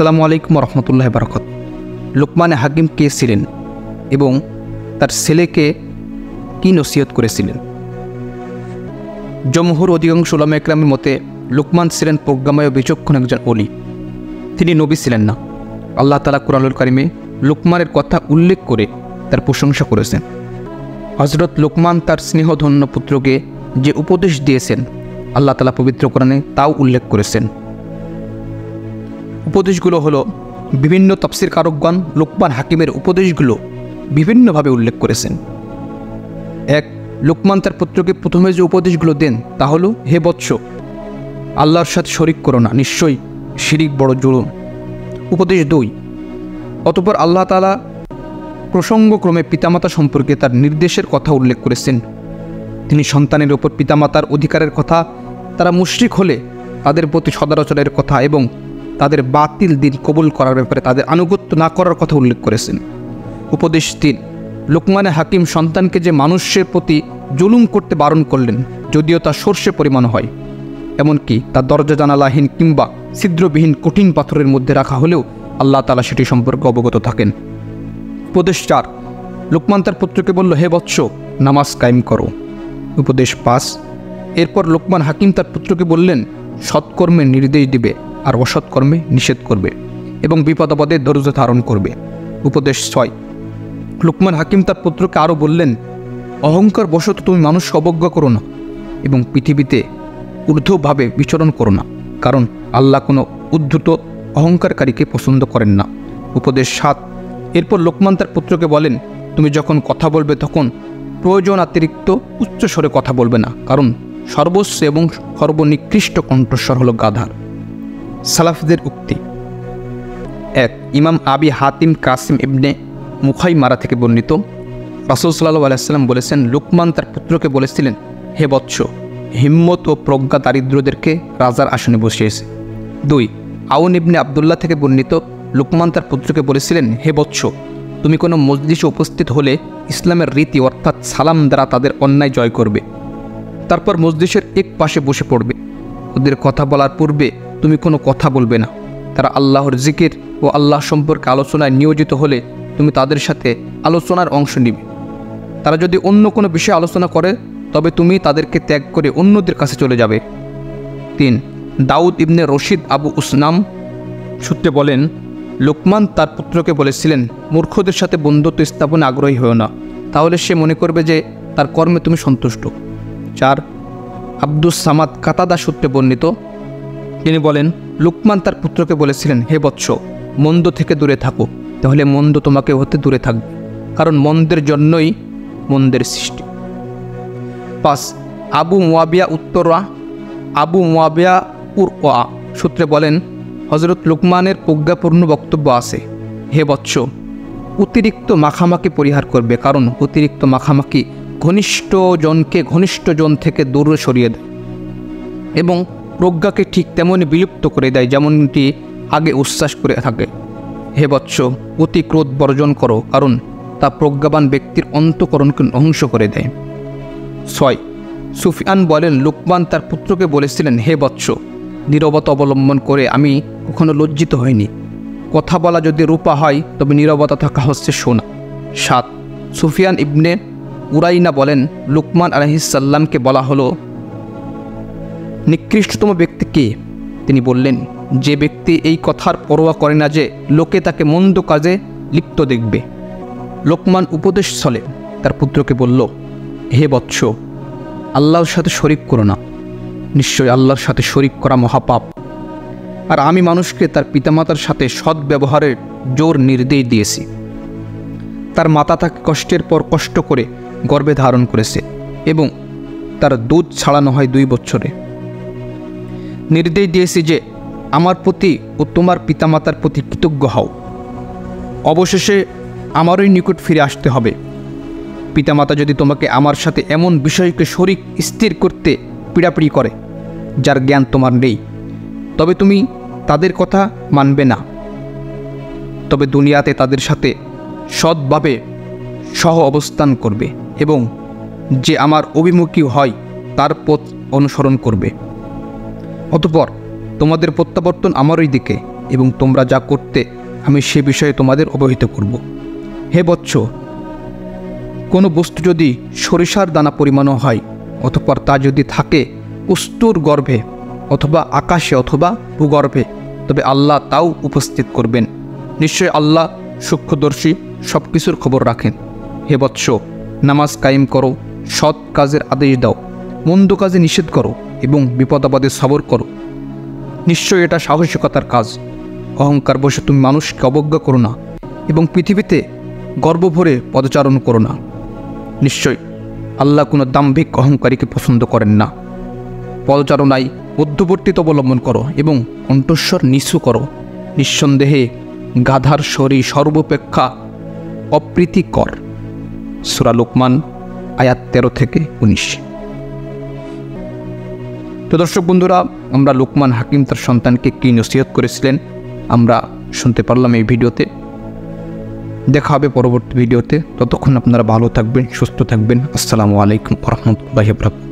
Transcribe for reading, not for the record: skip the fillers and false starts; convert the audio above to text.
আসসালামু আলাইকুম রহমতুল্লাহ বারাকাত। লুকমান হাকিম কে ছিলেন এবং তার ছেলেকে কি নসিহত করেছিলেন? জমহুর অধিকাংশ উলামা ইকরামের মতে লুকমান ছিলেন প্রজ্ঞাময় ও বিচক্ষণ একজন ওলি। তিনি নবী ছিলেন না। আল্লাহ তাআলা কুরআনুল কারিমে লুকমানের কথা উল্লেখ করে তার প্রশংসা করেছেন। হযরত লুকমান তার স্নেহধন্য পুত্রকে যে উপদেশ দিয়েছেন আল্লাহ তাআলা পবিত্র কোরআনে তাও উল্লেখ করেছেন। উপদেশগুলো হলো বিভিন্ন তাফসীর কারকগণ লুকমান হাকিমের উপদেশগুলো বিভিন্নভাবে উল্লেখ করেছেন। এক, লুকমান তার পুত্রকে প্রথমে যে উপদেশগুলো দেন তা হলো, হে বৎস, আল্লাহর সাথে শরিক করো না, নিশ্চয়ই শিরিক বড় জুলুম। উপদেশ 2, অতঃপর আল্লাহ তাআলা প্রসঙ্গক্রমে পিতামাতা সম্পর্কে তার নির্দেশের কথা উল্লেখ করেছেন। তিনি সন্তানের ওপর পিতামাতার অধিকারের কথা, তারা মুশরিক হলে তাদের প্রতি সদাচরণের কথা এবং তাদের বাতিল দিন কবুল করার ব্যাপারে তাদের আনুগত্য না করার কথা উল্লেখ করেছেন। উপদেশ 3, লুকমানে হাকিম সন্তানকে যে মানুষের প্রতি জুলুম করতে বারণ করলেন, যদিও তা সর্ষে পরিমাণ হয়, এমনকি তার দরজা জানালাহীন কিংবা ছিদ্রবিহীন কঠিন পাথরের মধ্যে রাখা হলেও আল্লাহ তাআলা সেটি সম্পর্কে অবগত থাকেন। উপদেশ 4, লুকমান তার পুত্রকে বলল, হে বৎস, নামাজ কায়েম করো। উপদেশ 5, এরপর লুকমান হাকিম তার পুত্রকে বললেন, সৎকর্মের নির্দেশ দিবে আর অসৎকর্মে নিষেধ করবে এবং বিপদ আপদে ধৈর্য ধারণ করবে। উপদেশ 6, লুকমান হাকিম তার পুত্রকে আরও বললেন, অহংকার বশত তুমি মানুষকে অবজ্ঞা করো না এবং পৃথিবীতে ঊর্ধ্বভাবে বিচরণ করো না, কারণ আল্লাহ কোনো উদ্ধত অহংকারকারীকে পছন্দ করেন না। উপদেশ 7, এরপর লুকমান তার পুত্রকে বলেন, তুমি যখন কথা বলবে তখন প্রয়োজন অতিরিক্ত উচ্চস্বরে কথা বলবে না, কারণ সর্বোচ্চ এবং সর্বনিকৃষ্ট কণ্ঠস্বর হলো গাধার। সালাফদের উক্তি। 1, ইমাম আবি হাতিম কাসিম ইবনে মুখাইমারা থেকে বর্ণিত, রাসূল সাল্লাল্লাহু আলাইহি ওয়াসাল্লাম বলেছেন, লুকমান তার পুত্রকে বলেছিলেন, হে বৎস, হিম্মত ও প্রজ্ঞা দারিদ্রদেরকে রাজার আসনে বসিয়েছে। 2, আউন ইবনে আবদুল্লাহ থেকে বর্ণিত, লুকমান তার পুত্রকে বলেছিলেন, হে বৎস, তুমি কোনো মজলিসে উপস্থিত হলে ইসলামের রীতি অর্থাৎ সালাম দ্বারা তাদের অন্যায় জয় করবে। তারপর মজলিসের এক পাশে বসে পড়বে। ওদের কথা বলার পূর্বে তুমি কোনো কথা বলবে না। তারা আল্লাহর জিকির ও আল্লাহ সম্পর্কে আলোচনায় নিয়োজিত হলে তুমি তাদের সাথে আলোচনার অংশ নিবে। তারা যদি অন্য কোনো বিষয়ে আলোচনা করে তবে তুমি তাদেরকে ত্যাগ করে অন্যদের কাছে চলে যাবে। 3, দাউদ ইবনে রশিদ আবু উসনাম সূত্রে বলেন, লুকমান তার পুত্রকে বলেছিলেন, মূর্খদের সাথে বন্ধুত্ব স্থাপনে আগ্রহী হও না, তাহলে সে মনে করবে যে তার কর্মে তুমি সন্তুষ্ট। 4, আব্দুস সামাদ কাতাদা সূত্রে বর্ণিত, তিনি বলেন, লুকমান তার পুত্রকে বলেছিলেন, হে বৎস, মন্দ থেকে দূরে থাকো, তাহলে মন্দ তোমাকে হতে দূরে থাকবে, কারণ মন্দের জন্যই মন্দের সৃষ্টি। 5, আবু মুয়াবিয়া উরওয়া সূত্রে বলেন, হযরত লুকমানের প্রজ্ঞাপূর্ণ বক্তব্য আছে, হে বৎস, অতিরিক্ত মাখামাখি পরিহার করবে, কারণ অতিরিক্ত মাখামাখি ঘনিষ্ঠ জন থেকে দূরে সরিয়ে দেয় এবং প্রজ্ঞাকে ঠিক তেমনই বিলুপ্ত করে দেয় যেমনটি আগে উচ্ছ্বাস করে থাকে। হে বৎস, অতি ক্রোধ বর্জন করো, কারণ তা প্রজ্ঞাবান ব্যক্তির অন্তঃকরণকে ধ্বংস করে দেয়। 6, সুফিয়ান বলেন, লুকমান তার পুত্রকে বলেছিলেন, হে বৎস, নীরবতা অবলম্বন করে আমি কখনো লজ্জিত হইনি। কথা বলা যদি রূপা হয় তবে নীরবতা থাকা হচ্ছে সোনা। 7, সুফিয়ান ইবনে উরাইনা বলেন, লুকমান আলাইহিস সালামকে বলা হলো, নিকৃষ্টতম ব্যক্তি কে? তিনি বললেন, যে ব্যক্তি এই কথার পরোয়া করে না যে লোকে তাকে মন্দ কাজে লিপ্ত দেখবে। লুকমান উপদেশ ছলে তার পুত্রকে বলল, হে বৎস, আল্লাহর সাথে শরিক করো না, নিশ্চয়ই আল্লাহর সাথে শরিক করা মহাপাপ। আর আমি মানুষকে তার পিতামাতার সাথে সৎ ব্যবহারের জোর নির্দেশ দিয়েছি। তার মাতা তাকে কষ্টের পর কষ্ট করে গর্ভে ধারণ করেছে এবং তার দুধ ছাড়ানো হয় 2 বছরে। নির্দেশ দিয়েছি যে আমার প্রতি ও তোমার পিতামাতার প্রতি কৃতজ্ঞ হও, অবশেষে আমারই নিকট ফিরে আসতে হবে। পিতামাতা যদি তোমাকে আমার সাথে এমন বিষয়কে শরিক স্থির করতে পীড়াপিড়ি করে যার জ্ঞান তোমার নেই, তবে তুমি তাদের কথা মানবে না, তবে দুনিয়াতে তাদের সাথে সৎভাবে সহ অবস্থান করবে এবং যে আমার অভিমুখী হয় তার পথ অনুসরণ করবে। অতঃপর তোমাদের প্রত্যাবর্তন আমারই দিকে, এবং তোমরা যা করতে আমি সে বিষয়ে তোমাদের অবহিত করব। হে বৎস, কোনো বস্তু যদি সরিষার দানা পরিমাণও হয়, অতঃপর তা যদি থাকে পুস্তুর গর্ভে অথবা আকাশে অথবা ভূগর্ভে, তবে আল্লাহ তাও উপস্থিত করবেন। নিশ্চয় আল্লাহ সূক্ষ্মদর্শী, সব কিছুর খবর রাখেন। হে বৎস, নামাজ কায়েম করো, সৎ কাজের আদেশ দাও, মন্দ কাজে নিষেধ করো এবং বিপদাবাদে সবর করো। নিশ্চয় এটা সাহসিকতার কাজ। অহংকার বশে তুমি মানুষকে অবজ্ঞা করো না এবং পৃথিবীতে গর্ব ভরে পদচারণ করো না। নিশ্চয় আল্লাহ কোনো দাম্ভিক অহংকারীকে পছন্দ করেন না। পদচারণায় মধ্যবর্তীতা অবলম্বন করো এবং কণ্ঠস্বর নিচু করো। নিঃসন্দেহে গাধার শরীর সর্বাপেক্ষা অপ্রীতিকর। সূরা লোকমান আয়াত 13 থেকে 19। তো দর্শক বন্ধুরা, আমরা লোকমান হাকিম তার সন্তানকে কী নসিহত করেছিলেন আমরা শুনতে পারলাম এই ভিডিওতে। দেখা হবে পরবর্তী ভিডিওতে। ততক্ষণ আপনারা ভালো থাকবেন, সুস্থ থাকবেন। আসসালামু আলাইকুম ওয়া রাহমাতুল্লাহি ওয়া বারাকাতুহু।